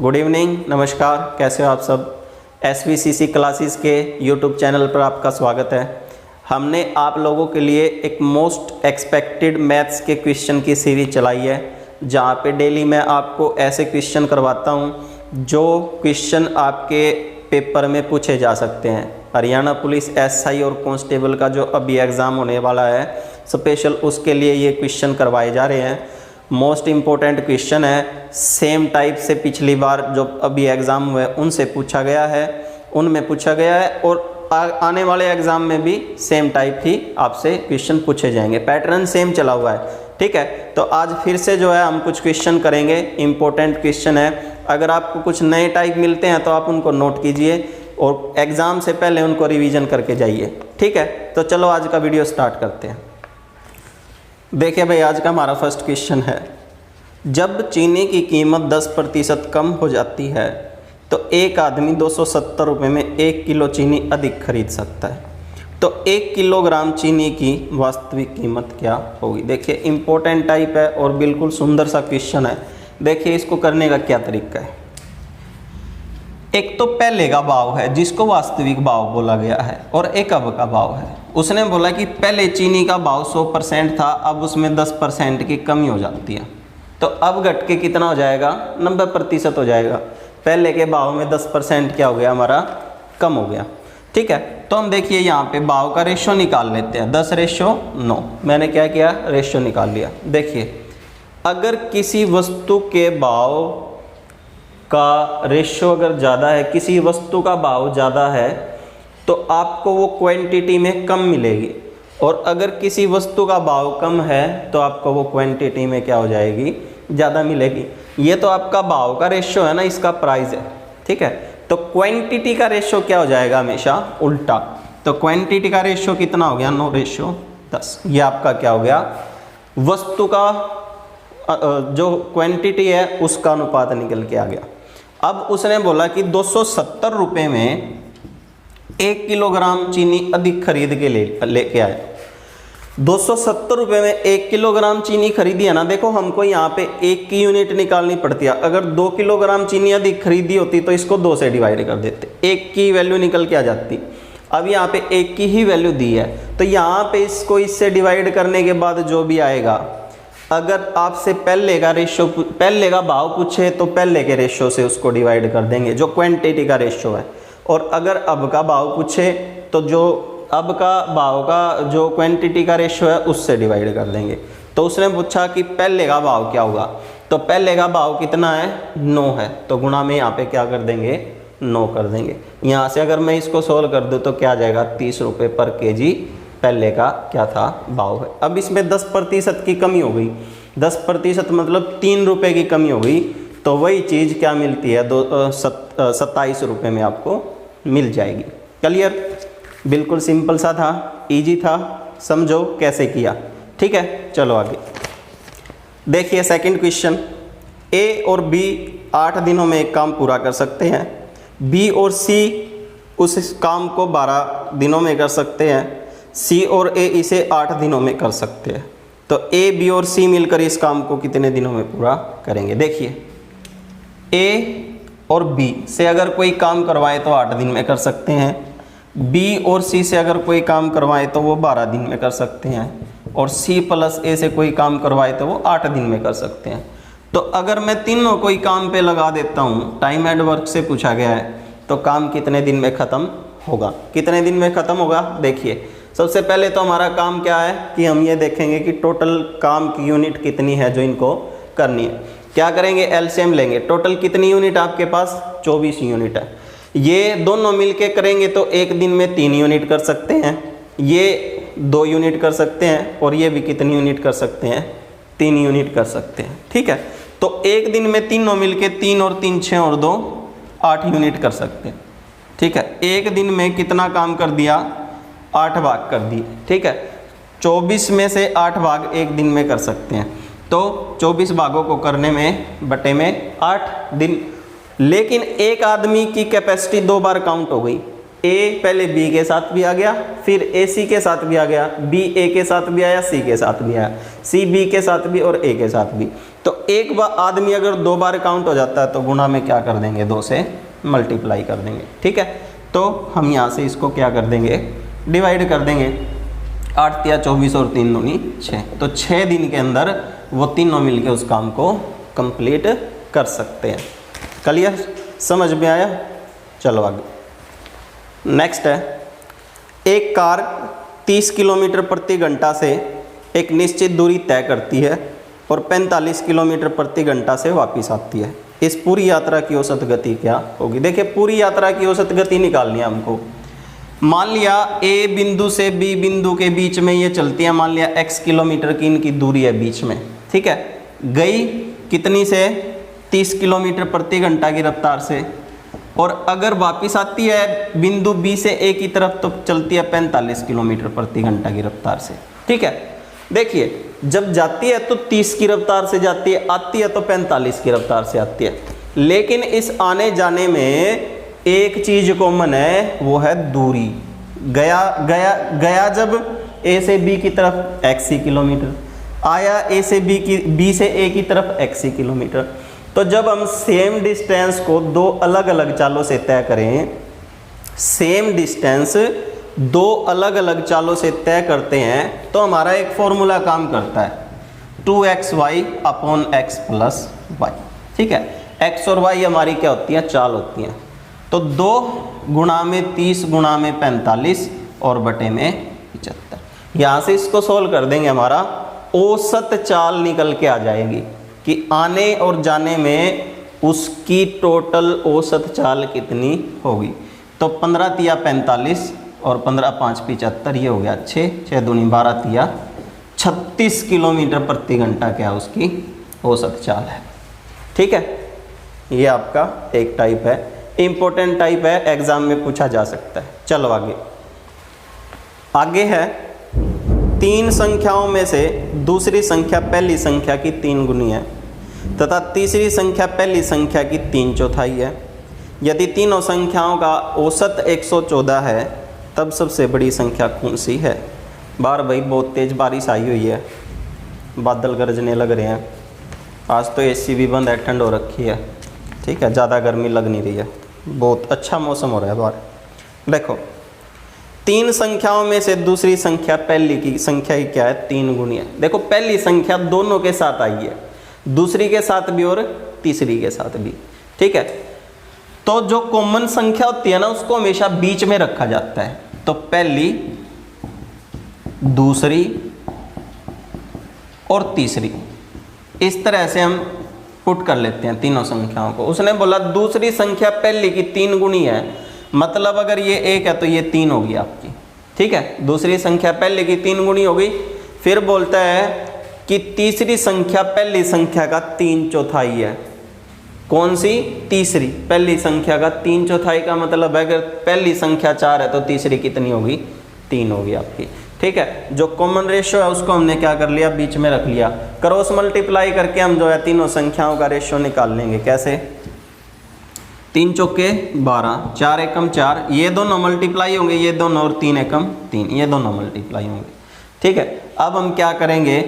Good evening, नमस्कार। कैसे हो आप सब। SVCC क्लासेस के यूट्यूब चैनल पर आपका स्वागत है। हमने आप लोगों के लिए एक मोस्ट एक्सपेक्टेड मैथ्स के क्वेश्चन की सीरीज चलाई है, जहाँ पे डेली मैं आपको ऐसे क्वेश्चन करवाता हूँ जो क्वेश्चन आपके पेपर में पूछे जा सकते हैं। हरियाणा पुलिस SI और कांस्टेबल का जो अभी एग्ज़ाम होने वाला है स्पेशल, उसके लिए ये क्वेश्चन करवाए जा रहे हैं। मोस्ट इम्पोर्टेंट क्वेश्चन है, सेम टाइप से पिछली बार जो अभी एग्ज़ाम हुए उनसे पूछा गया है, उनमें पूछा गया है और आने वाले एग्ज़ाम में भी सेम टाइप ही आपसे क्वेश्चन पूछे जाएंगे। पैटर्न सेम चला हुआ है, ठीक है। तो आज फिर से जो है हम कुछ क्वेश्चन करेंगे, इम्पोर्टेंट क्वेश्चन है। अगर आपको कुछ नए टाइप मिलते हैं तो आप उनको नोट कीजिए और एग्ज़ाम से पहले उनको रिवीजन करके जाइए, ठीक है। तो चलो आज का वीडियो स्टार्ट करते हैं। देखिए भाई, आज का हमारा फर्स्ट क्वेश्चन है, जब चीनी की कीमत 10% कम हो जाती है तो एक आदमी 270 रुपये में 1 किलो चीनी अधिक खरीद सकता है। तो 1 किलोग्राम चीनी की वास्तविक कीमत क्या होगी। देखिए इम्पोर्टेंट टाइप है और बिल्कुल सुंदर सा क्वेश्चन है। देखिए इसको करने का क्या तरीका है। एक तो पहले का भाव है जिसको वास्तविक भाव बोला गया है और एक अब का भाव है। उसने बोला कि पहले चीनी का भाव 100% था, अब उसमें 10% की कमी हो जाती है, तो अब घट के कितना हो जाएगा, 90% हो जाएगा। पहले के भाव में 10% क्या हो गया, हमारा कम हो गया, ठीक है। तो हम देखिए यहाँ पे भाव का रेशो निकाल लेते हैं, 10:9। मैंने क्या किया, रेशो निकाल लिया। देखिए अगर किसी वस्तु के भाव का रेशो अगर ज़्यादा है, किसी वस्तु का भाव ज़्यादा है तो आपको वो क्वांटिटी में कम मिलेगी, और अगर किसी वस्तु का भाव कम है तो आपको वो क्वांटिटी में क्या हो जाएगी, ज़्यादा मिलेगी। ये तो आपका भाव का रेशो है ना, इसका प्राइस है, ठीक है। तो क्वांटिटी का रेशो क्या हो जाएगा, हमेशा उल्टा। तो क्वांटिटी का रेशो कितना हो गया, 9:10। ये आपका क्या हो गया, वस्तु का जो क्वांटिटी है उसका अनुपात निकल के आ गया। अब उसने बोला कि 270 रुपये में 1 किलोग्राम चीनी अधिक खरीद के लेके आए। 270 रुपये में 1 किलोग्राम चीनी खरीदी है ना। देखो हमको यहाँ पे 1 की यूनिट निकालनी पड़ती है। अगर 2 किलोग्राम चीनी अधिक खरीदी होती तो इसको 2 से डिवाइड कर देते, 1 की वैल्यू निकल के आ जाती। अब यहाँ पे 1 की ही वैल्यू दी है, तो यहाँ पे इसको इससे डिवाइड करने के बाद जो भी आएगा, अगर आपसे पहले का भाव पूछे तो पहले के रेशो से उसको डिवाइड कर देंगे, जो क्वांटिटी का रेशो है। और अगर अब का भाव पूछे तो जो अब का भाव का जो क्वांटिटी का रेशो है उससे डिवाइड कर देंगे। तो उसने पूछा कि पहले का भाव क्या होगा, तो पहले का भाव कितना है, 9 है, तो गुणा में यहाँ पे क्या कर देंगे, 9 कर देंगे। यहाँ से अगर मैं इसको सोल्व कर दूँ तो क्या आ जाएगा, 30 रुपये पर केजी पहले का क्या था, भाव है। अब इसमें 10% की कमी हो गई, 10% मतलब 3 रुपये की कमी हो गई, तो वही चीज़ क्या मिलती है, 27 रुपये में आपको मिल जाएगी। क्लियर, बिल्कुल सिंपल सा था, इजी था, समझो कैसे किया, ठीक है। चलो आगे देखिए सेकंड क्वेश्चन। A और B 8 दिनों में एक काम पूरा कर सकते हैं, B और C उस काम को 12 दिनों में कर सकते हैं, C और A इसे 8 दिनों में कर सकते हैं। तो A, B और C मिलकर इस काम को कितने दिनों में पूरा करेंगे। देखिए A और B से अगर कोई काम करवाए तो 8 दिन में कर सकते हैं, B और C से अगर कोई काम करवाए तो वो 12 दिन में कर सकते हैं, और C + A से कोई काम करवाए तो वो 8 दिन में कर सकते हैं। तो अगर मैं तीनों कोई काम पे लगा देता हूँ, टाइम एंड वर्क से पूछा गया है, तो काम कितने दिन में ख़त्म होगा, कितने दिन में ख़त्म होगा। देखिए सबसे पहले तो हमारा काम क्या है कि हम ये देखेंगे कि टोटल काम की यूनिट कितनी है जो इनको करनी है। क्या करेंगे, एलसीएम लेंगे। टोटल कितनी यूनिट आपके पास, 24 यूनिट है। ये दोनों मिलके करेंगे तो एक दिन में 3 यूनिट कर सकते हैं, ये 2 यूनिट कर सकते हैं, और ये भी कितनी यूनिट कर सकते हैं, 3 यूनिट कर सकते हैं, ठीक है। तो एक दिन में तीनों मिलके 3 और 3 6 और 2 8 यूनिट कर सकते हैं, ठीक है। एक दिन में कितना काम कर दिया, 8 भाग कर दिए, ठीक है। 24 में से 8 भाग एक दिन में कर सकते हैं, तो 24 भागों को करने में बटे में 8 दिन। लेकिन एक आदमी की कैपेसिटी 2 बार काउंट हो गई, ए पहले बी के साथ भी आ गया, फिर ए सी के साथ भी आ गया, बी ए के साथ भी आया, सी के साथ भी आया, सी बी के साथ भी और ए के साथ भी। तो एक बार आदमी अगर 2 बार काउंट हो जाता है तो गुणा में क्या कर देंगे, 2 से मल्टीप्लाई कर देंगे। ठीक है, तो हम यहाँ से इसको क्या कर देंगे, डिवाइड कर देंगे। 8 या 24 और 3 दूनी 6, तो 6 दिन के अंदर वो तीनों मिलके उस काम को कंप्लीट कर सकते हैं। क्लियर, समझ में आया? चलो आगे। नेक्स्ट है, एक कार 30 किलोमीटर प्रति घंटा से एक निश्चित दूरी तय करती है और 45 किलोमीटर प्रति घंटा से वापस आती है। इस पूरी यात्रा की औसत गति क्या होगी? देखिए, पूरी यात्रा की औसत गति निकालनी है हमको। मान लिया ए बिंदु से बी बिंदु के बीच में ये चलती है, मान लिया x किलोमीटर की इनकी दूरी है बीच में। ठीक है, गई कितनी से, 30 किलोमीटर प्रति घंटा की रफ्तार से, और अगर वापस आती है बिंदु बी से ए की तरफ तो चलती है 45 किलोमीटर प्रति घंटा की रफ्तार से। ठीक है, देखिए जब जाती है तो 30 की रफ्तार से जाती है, आती है तो 45 की रफ्तार से आती है। लेकिन इस आने जाने में एक चीज कॉमन है, वो है दूरी। गया जब ए से बी की तरफ x किलोमीटर, आया ए से बी से ए की तरफ x किलोमीटर। तो जब हम सेम डिस्टेंस को 2 अलग अलग चालों से तय करें, सेम डिस्टेंस 2 अलग अलग चालों से तय करते हैं, तो हमारा एक फॉर्मूला काम करता है, 2xy upon x plus Y. ठीक है, x और y हमारी क्या होती है, चाल होती हैं। तो 2 गुणा में 30 गुणा में 45 और बटे में 75। यहाँ से इसको सोल्व कर देंगे, हमारा औसत चाल निकल के आ जाएगी कि आने और जाने में उसकी टोटल औसत चाल कितनी होगी। तो 15 तिया 45 और 15 5 75, ये हो गया 6, 6 दूनी 12 तिया 36 किलोमीटर प्रति घंटा क्या उसकी औसत चाल है। ठीक है, ये आपका एक टाइप है, इम्पोर्टेंट टाइप है, एग्जाम में पूछा जा सकता है। चलो आगे है 3 संख्याओं में से दूसरी संख्या पहली संख्या की 3 गुनी है तथा तीसरी संख्या पहली संख्या की 3/4 है। यदि तीनों संख्याओं का औसत 114 है तब सबसे बड़ी संख्या कौन सी है? बाहर भाई बहुत तेज़ बारिश आई हुई है, बादल गरजने लग रहे हैं। आज तो एसी भी बंद है, ठंड हो रखी है। ठीक है, ज़्यादा गर्मी लग नहीं रही है, बहुत अच्छा मौसम हो रहा है बाहर। देखो, 3 संख्याओं में से दूसरी संख्या पहली की संख्या ही क्या है, 3 गुनी है। देखो, पहली संख्या दोनों के साथ आई है, दूसरी के साथ भी और तीसरी के साथ भी। ठीक है, तो जो कॉमन संख्या होती है ना, उसको हमेशा बीच में रखा जाता है। तो पहली, दूसरी और तीसरी, इस तरह से हम पुट कर लेते हैं तीनों संख्याओं को। उसने बोला दूसरी संख्या पहली की 3 गुनी है, मतलब अगर ये 1 है तो ये 3 होगी आपकी। ठीक है, दूसरी संख्या पहली की 3 गुनी होगी। फिर बोलता है कि तीसरी संख्या पहली संख्या का 3/4 है। कौन सी? तीसरी। पहली संख्या का 3/4 का मतलब है अगर पहली संख्या 4 है तो तीसरी कितनी होगी? 3 होगी आपकी। ठीक है, जो कॉमन रेशियो है उसको हमने क्या कर लिया, बीच में रख लिया। क्रॉस मल्टीप्लाई करके हम जो है तीनों संख्याओं का रेशियो निकाल लेंगे। कैसे? 3 चौके 12, 4 एकम 4, ये दोनों मल्टीप्लाई होंगे, ये दोनों, और 3 एकम 3, ये दोनों मल्टीप्लाई होंगे। ठीक है, अब हम क्या करेंगे,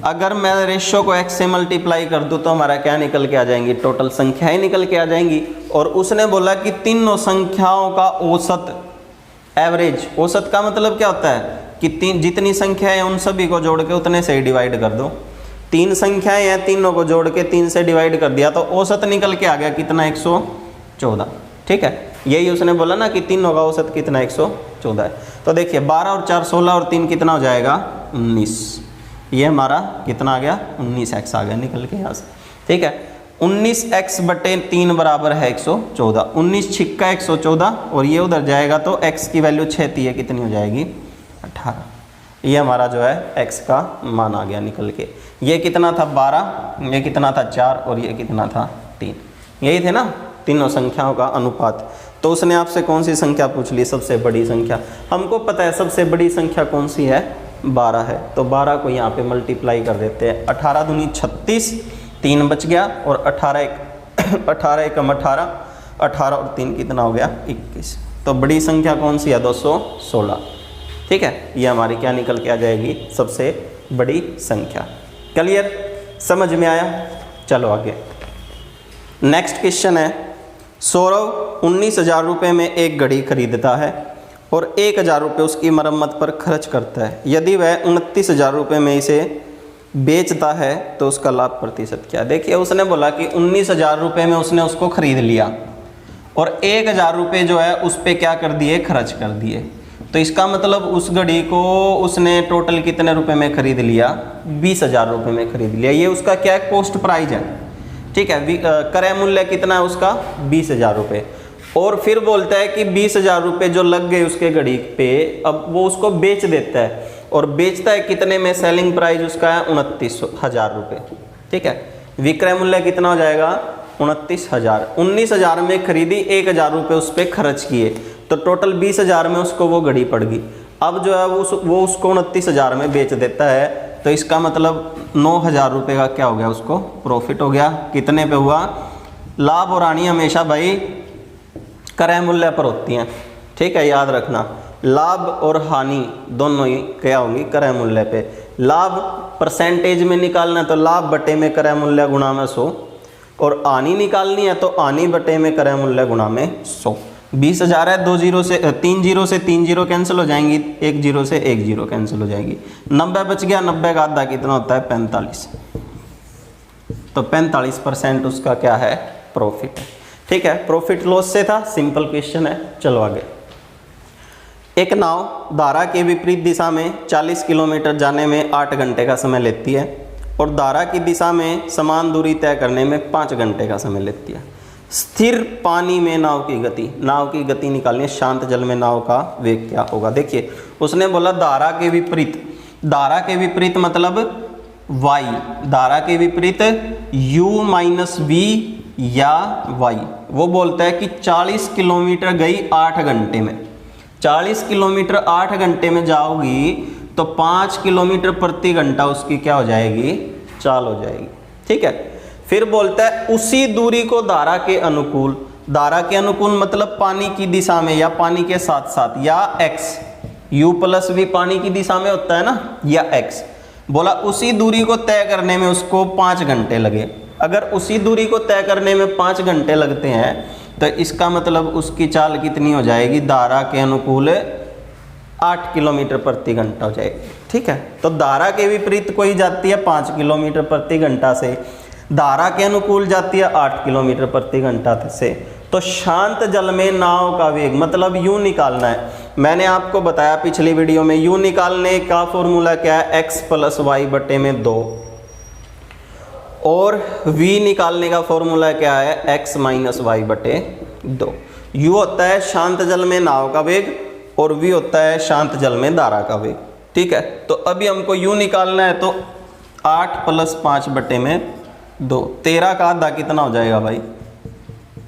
अगर मैं रेशियो को x से मल्टीप्लाई कर दूं तो हमारा क्या निकल के आ जाएंगी, टोटल संख्याएं निकल के आ जाएंगी। और उसने बोला कि तीनों संख्याओं का औसत, एवरेज। औसत का मतलब क्या होता है कि जितनी संख्याएं हैं उन सभी को जोड़ के उतने से ही डिवाइड कर दो। 3 संख्याएं हैं, तीनों को जोड़ के 3 से डिवाइड कर दिया तो औसत निकल के आ गया कितना, 114। ठीक है, यही उसने बोला ना कि तीनों का औसत कितना, 114 है। तो देखिए 12 और 4 16 और 3 कितना हो जाएगा, 19। ये हमारा कितना आ गया, 19x आ गया निकल के यहाँ से। ठीक है, 19x बटे 3 बराबर है 114। 19 छिक्का 114 और ये उधर जाएगा तो x की वैल्यू 6 थी, कितनी हो जाएगी, 18। ये हमारा जो है x का मान आ गया निकल के। ये कितना था, 12, ये कितना था, 4, और ये कितना था, 3। यही थे ना तीनों संख्याओं का अनुपात। तो उसने आपसे कौन सी संख्या पूछ ली, सबसे बड़ी संख्या। हमको पता है सबसे बड़ी संख्या कौन सी है, 12 है। तो 12 को यहाँ पे मल्टीप्लाई कर देते हैं। 18 दूनी 36, 3 बच गया, और 18 एकम 18, 18 और 3 कितना हो गया, 21। तो बड़ी संख्या कौन सी है 216। ठीक है, ये हमारी क्या निकल के आ जाएगी, सबसे बड़ी संख्या। क्लियर, समझ में आया। चलो आगे नेक्स्ट क्वेश्चन है। सौरभ 19,000 रुपये में एक घड़ी खरीदता है और 1,000 रुपये उसकी मरम्मत पर खर्च करता है। यदि वह 29,000 रुपये में इसे बेचता है तो उसका लाभ प्रतिशत क्या। देखिए उसने बोला कि 19,000 रुपये में उसने उसको खरीद लिया और 1,000 रुपये जो है उस पर क्या कर दिए, खर्च कर दिए। तो इसका मतलब उस घड़ी को उसने टोटल कितने रुपए में खरीद लिया, 20,000 रुपये में खरीद लिया। ये उसका क्या है, कॉस्ट प्राइस है। ठीक है, क्रय मूल्य कितना है उसका, 20,000 रुपये। और फिर बोलता है कि 20,000 रुपये जो लग गए उसके घड़ी पे, अब वो उसको बेच देता है और बेचता है कितने में, सेलिंग प्राइस उसका है 29,000 रुपये। ठीक है, विक्रय मूल्य कितना हो जाएगा, 29,000। 19,000 में खरीदी, 1,000 रुपये उस पर खर्च किए, तो टोटल 20,000 में उसको वो घड़ी पड़ गई। अब जो है वो उसको 29,000 में बेच देता है, तो इसका मतलब 9,000 रुपये का क्या हो गया, उसको प्रॉफिट हो गया। कितने पे हुआ, लाभ और हानि हमेशा भाई क्रय मूल्य पर होती हैं। ठीक है, याद रखना, लाभ और हानि दोनों ही क्या होंगी, क्रय मूल्य पे। लाभ परसेंटेज में निकालना है तो लाभ बटे में क्रय मूल्य गुणा में 100, और हानि निकालनी है तो हानि बटे में क्रय मूल्य गुणा में 100। 20,000 है, 2 जीरो से 3 जीरो से 3 जीरो कैंसिल हो जाएंगी, 1 जीरो से 1 जीरो कैंसिल हो जाएगी। 90 बच गया, 90 का आधा कितना होता है, 45। तो 45% उसका क्या है, प्रॉफिट है। ठीक है, प्रॉफिट लॉस से था, सिंपल क्वेश्चन है। चलो आगे। एक नाव धारा के विपरीत दिशा में 40 किलोमीटर जाने में 8 घंटे का समय लेती है और धारा की दिशा में समान दूरी तय करने में 5 घंटे का समय लेती है। स्थिर पानी में नाव की गति निकालनी है, शांत जल में नाव का वेग क्या होगा। देखिए उसने बोला धारा के विपरीत मतलब y, धारा के विपरीत u माइनस v या y। वो बोलता है कि 40 किलोमीटर गई 8 घंटे में, 40 किलोमीटर 8 घंटे में जाओगी तो 5 किलोमीटर प्रति घंटा उसकी क्या हो जाएगी, चाल हो जाएगी। ठीक है, फिर बोलता है उसी दूरी को धारा के अनुकूल मतलब पानी की दिशा में या पानी के साथ साथ, या x, u प्लस v पानी की दिशा में होता है ना, या x। बोला उसी दूरी को तय करने में उसको 5 घंटे लगे। अगर उसी दूरी को तय करने में 5 घंटे लगते हैं तो इसका मतलब उसकी चाल कितनी हो जाएगी, धारा के अनुकूल 8 किलोमीटर प्रति घंटा हो जाएगी। ठीक है, तो धारा के विपरीत कोई जाती है 5 किलोमीटर प्रति घंटा से, धारा के अनुकूल जाती है 8 किलोमीटर प्रति घंटा से। तो शांत जल में नाव का वेग मतलब u निकालना है। मैंने आपको बताया पिछली वीडियो में, u निकालने का फॉर्मूला क्या है, x प्लस वाई बटे में 2, और v निकालने का फॉर्मूला क्या है, x माइनस वाई बटे 2। u होता है शांत जल में नाव का वेग और v होता है शांत जल में धारा का वेग। ठीक है, तो अभी हमको u निकालना है, तो 8 प्लस 5 बटे में 2, 13 का आधा कितना हो जाएगा भाई,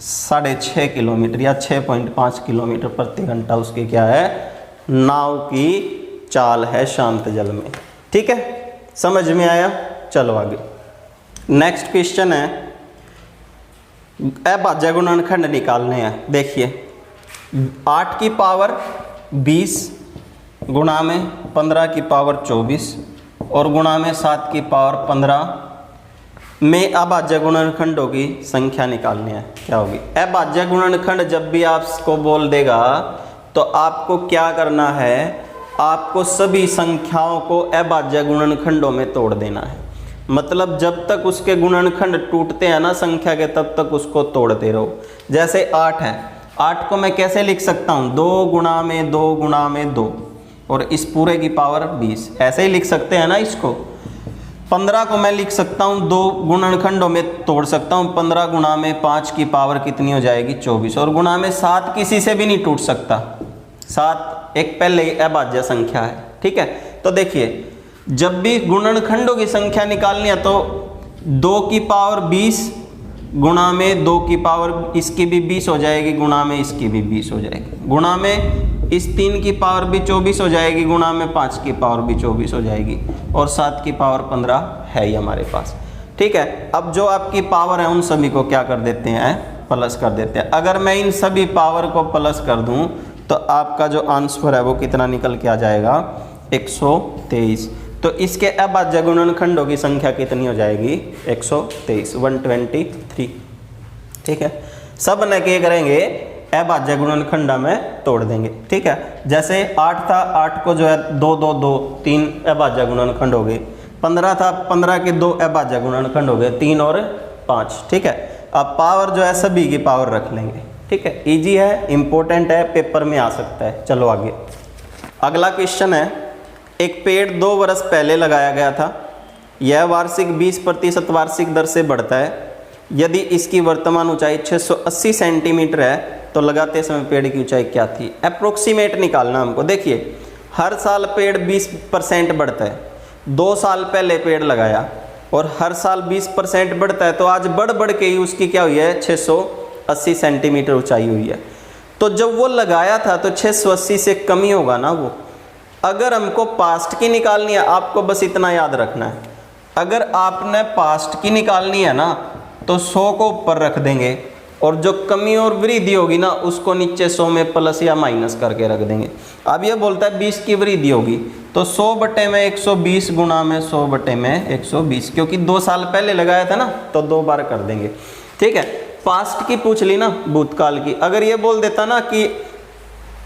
6.5 किलोमीटर या 6.5 किलोमीटर प्रति घंटा उसकी क्या है, नाव की चाल है शांत जल में। ठीक है, समझ में आया। चलो आगे नेक्स्ट क्वेश्चन है, अभाज्य गुणनखंड निकालने हैं। देखिए 8 की पावर 20 गुणा में 15 की पावर 24 और गुणा में 7 की पावर 15 में अभाज्य गुणनखंडों की संख्या निकालनी है। क्या होगी, अभाज्य गुणनखंड जब भी आपको बोल देगा तो आपको क्या करना है, आपको सभी संख्याओं को अभाज्य गुणनखंडों में तोड़ देना है। मतलब जब तक उसके गुणनखंड टूटते हैं ना संख्या के, तब तक उसको तोड़ते रहो। जैसे 8 है, 8 को मैं कैसे लिख सकता हूँ, 2 गुणा में 2 गुणा में 2 और इस पूरे की पावर 20, ऐसे ही लिख सकते हैं ना इसको। 15 को मैं लिख सकता हूँ 2 गुणनखंडों में तोड़ सकता हूँ, 15 गुणा में 5 की पावर कितनी हो जाएगी, 24, और गुणा में 7 किसी से भी नहीं टूट सकता, 7 एक पहले ही अभाज्य संख्या है। ठीक है, तो देखिए जब भी गुणनखंडों की संख्या निकालनी है तो 2 की पावर 20 गुणा में 2 की पावर इसकी भी 20 हो जाएगी, गुणा में इसकी भी 20 हो जाएगी, गुणा में इस 3 की पावर भी 24 हो जाएगी, गुणा में 5 की पावर भी 24 हो जाएगी, और 7 की पावर 15 है ही हमारे पास। ठीक है, अब जो आपकी पावर है उन सभी को क्या कर देते हैं, प्लस कर देते हैं। अगर मैं इन सभी पावर को प्लस कर दूं तो आपका जो आंसर है वो कितना निकल के आ जाएगा 123। तो इसके अभाज्य गुणनखंडों की संख्या कितनी हो जाएगी 123, 123। ठीक है, सब न क्या करेंगे अभाज्य गुणनखंड में तोड़ देंगे। ठीक है, जैसे 8 था, 8 को जो है 2 2 2 3 अभाज्य गुणनखंड हो गए। 15 था, 15 के 2 अभाज्य गुणनखंड हो गए, 3 और 5। ठीक है, अब पावर जो है सभी की पावर रख लेंगे। ठीक है, इजी है, इंपॉर्टेंट है, पेपर में आ सकता है। चलो आगे, अगला क्वेश्चन है, एक पेड़ 2 वर्ष पहले लगाया गया था, यह वार्षिक 20% वार्षिक दर से बढ़ता है। यदि इसकी वर्तमान ऊंचाई 680 सेंटीमीटर है तो लगाते समय पेड़ की ऊंचाई क्या थी? अप्रोक्सीमेट निकालना हमको। देखिए, हर साल पेड़ 20% बढ़ता है, 2 साल पहले पेड़ लगाया और हर साल 20% बढ़ता है, तो आज बढ़ बढ़ के ही उसकी क्या हुई है 680 सेंटीमीटर ऊंचाई हुई है। तो जब वो लगाया था तो 680 से कम ही होगा ना वो। अगर हमको पास्ट की निकालनी है, आपको बस इतना याद रखना है, अगर आपने पास्ट की निकालनी है ना तो 100 को ऊपर रख देंगे और जो कमी और वृद्धि होगी ना उसको नीचे 100 में प्लस या माइनस करके रख देंगे। अब ये बोलता है 20 की वृद्धि होगी तो 100 बटे में 120 गुणा में 100 बटे में 120, क्योंकि 2 साल पहले लगाया था ना तो 2 बार कर देंगे। ठीक है, पास्ट की पूछ ली ना, भूतकाल की। अगर ये बोल देता ना कि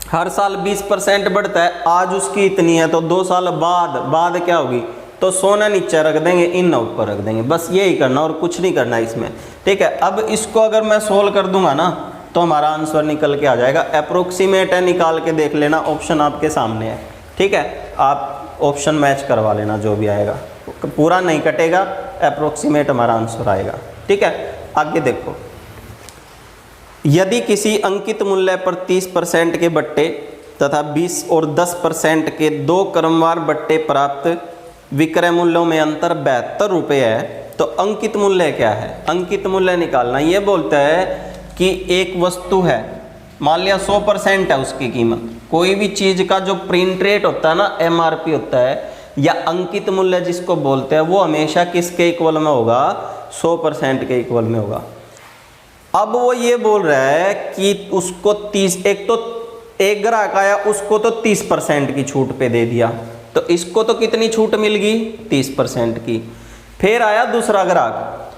हर साल 20% बढ़ता है, आज उसकी इतनी है, तो 2 साल बाद क्या होगी, तो 100 ना नीचे रख देंगे, इन ना ऊपर रख देंगे। बस यही करना और कुछ नहीं करना इसमें। ठीक है, अब इसको अगर मैं सोल्व कर दूंगा ना तो हमारा आंसर निकल के आ जाएगा। अप्रोक्सीमेट है, निकाल के देख लेना, ऑप्शन आपके सामने है। ठीक है, आप ऑप्शन मैच करवा लेना, जो भी आएगा पूरा नहीं कटेगा, अप्रोक्सीमेट हमारा आंसर आएगा। ठीक है, आगे देखो, यदि किसी अंकित मूल्य पर 30% के बट्टे तथा 20 और 10% के 2 क्रमवार बट्टे प्राप्त, विक्रय मूल्यों में अंतर 72 रुपये है, तो अंकित मूल्य क्या है? अंकित मूल्य निकालना। ये बोलता है कि एक वस्तु है, मान लिया 100% है उसकी कीमत। कोई भी चीज़ का जो प्रिंट रेट होता है ना, MRP होता है, या अंकित मूल्य जिसको बोलते हैं, वो हमेशा किसके इक्वल में होगा? 100% के इक्वल में होगा। अब वो ये बोल रहा है कि उसको 30, एक ग्राहक आया, उसको तो 30% की छूट पे दे दिया, तो इसको तो कितनी छूट मिल गई? 30% की। फिर आया दूसरा ग्राहक,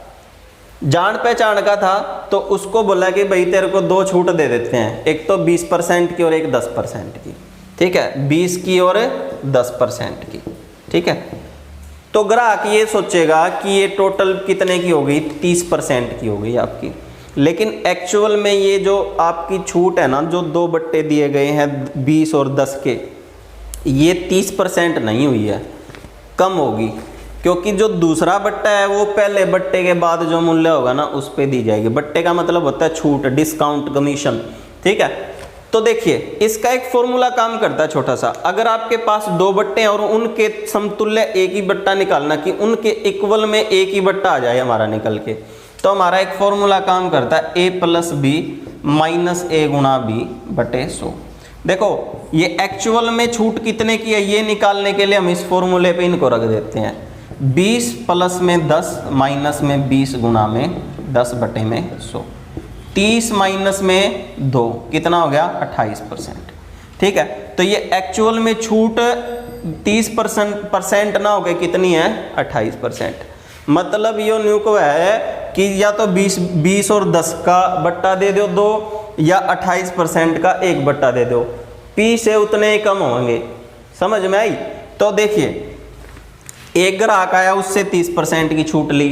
जान पहचान का था, तो उसको बोला कि भाई तेरे को 2 छूट दे देते हैं, एक तो 20% की और एक 10% की। ठीक है, 20 की और 10% की। ठीक है, तो ग्राहक ये सोचेगा कि ये टोटल कितने की हो गई? 30% की हो गई आपकी। लेकिन एक्चुअल में ये जो आपकी छूट है ना, जो 2 बट्टे दिए गए हैं 20 और 10 के, ये 30% नहीं हुई है, कम होगी, क्योंकि जो दूसरा बट्टा है वो पहले बट्टे के बाद जो मूल्य होगा ना उस पे दी जाएगी। बट्टे का मतलब होता है छूट, डिस्काउंट, कमीशन। ठीक है, तो देखिए इसका एक फॉर्मूला काम करता है छोटा सा। अगर आपके पास 2 बट्टे हैं और उनके समतुल्य एक ही बट्टा निकालना, कि उनके इक्वल में एक ही बट्टा आ जाए हमारा निकल के, तो हमारा एक फॉर्मूला काम करता है A + B - A × B बटे 100। देखो ये एक्चुअल में छूट कितने की है ये निकालने के लिए हम इस फॉर्मूले पे इनको रख देते हैं। 20 + में 10 - में 20 गुणा में 10 बटे में 100। 30 - में 2 कितना हो गया? 28%। ठीक है, तो ये एक्चुअल में छूट 30% ना होकर कितनी है? 28%। मतलब ये न्यू को है कि या तो 20 और 10 का बट्टा दे दो 2, या 28% का 1 बट्टा दे दो, P से उतने ही कम होंगे। समझ में आई? तो देखिए एक ग्राहक आया, उससे 30% की छूट ली।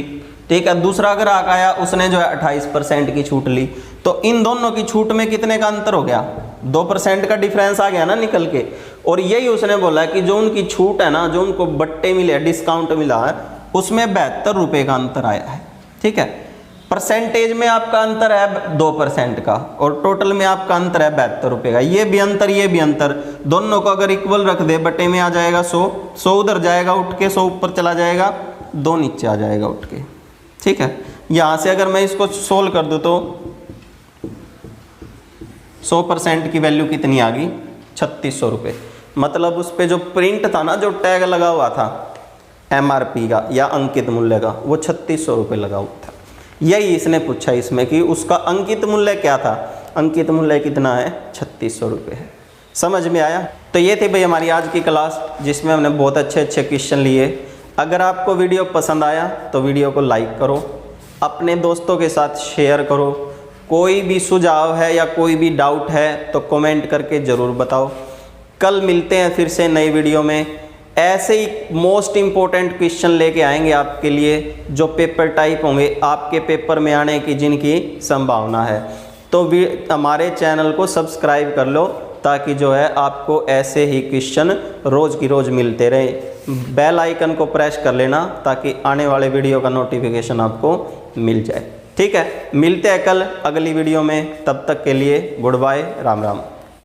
ठीक है, दूसरा ग्राहक आया, उसने जो है 28% की छूट ली। तो इन दोनों की छूट में कितने का अंतर हो गया? 2% का डिफरेंस आ गया ना निकल के। और यही उसने बोला कि जो उनकी छूट है ना, जो उनको बट्टे मिले, डिस्काउंट मिला है, उसमें 72 रुपये का अंतर आया है। ठीक है, परसेंटेज में आपका अंतर है 2% का और टोटल में आपका अंतर है 72 रुपये का। ये भी अंतर, ये भी अंतर, दोनों को अगर इक्वल रख दे, बटे में आ जाएगा 100, 100 उधर जाएगा उठ के, 100 ऊपर चला जाएगा, 2 नीचे आ जाएगा उठ के। ठीक है, यहाँ से अगर मैं इसको सोल्व कर दूँ तो 100% की वैल्यू कितनी आ गई? 3600 रुपये। मतलब उस पर जो प्रिंट था ना, जो टैग लगा हुआ था MRP का या अंकित मूल्य का, वो 3600 रुपये लगा हुआ था। यही इसने पूछा इसमें कि उसका अंकित मूल्य क्या था। अंकित मूल्य कितना है? 3600 रुपये है। समझ में आया? तो ये थी भाई हमारी आज की क्लास, जिसमें हमने बहुत अच्छे अच्छे क्वेश्चन लिए। अगर आपको वीडियो पसंद आया तो वीडियो को लाइक करो, अपने दोस्तों के साथ शेयर करो। कोई भी सुझाव है या कोई भी डाउट है तो कमेंट करके ज़रूर बताओ। कल मिलते हैं फिर से नई वीडियो में। ऐसे ही मोस्ट इम्पोर्टेंट क्वेश्चन लेके आएंगे आपके लिए, जो पेपर टाइप होंगे आपके पेपर में आने की जिनकी संभावना है। तो हमारे चैनल को सब्सक्राइब कर लो, ताकि जो है आपको ऐसे ही क्वेश्चन रोज़ की रोज़ मिलते रहे। बेल आइकन को प्रेस कर लेना, ताकि आने वाले वीडियो का नोटिफिकेशन आपको मिल जाए। ठीक है, मिलते हैं कल अगली वीडियो में। तब तक के लिए गुड बाय, राम राम।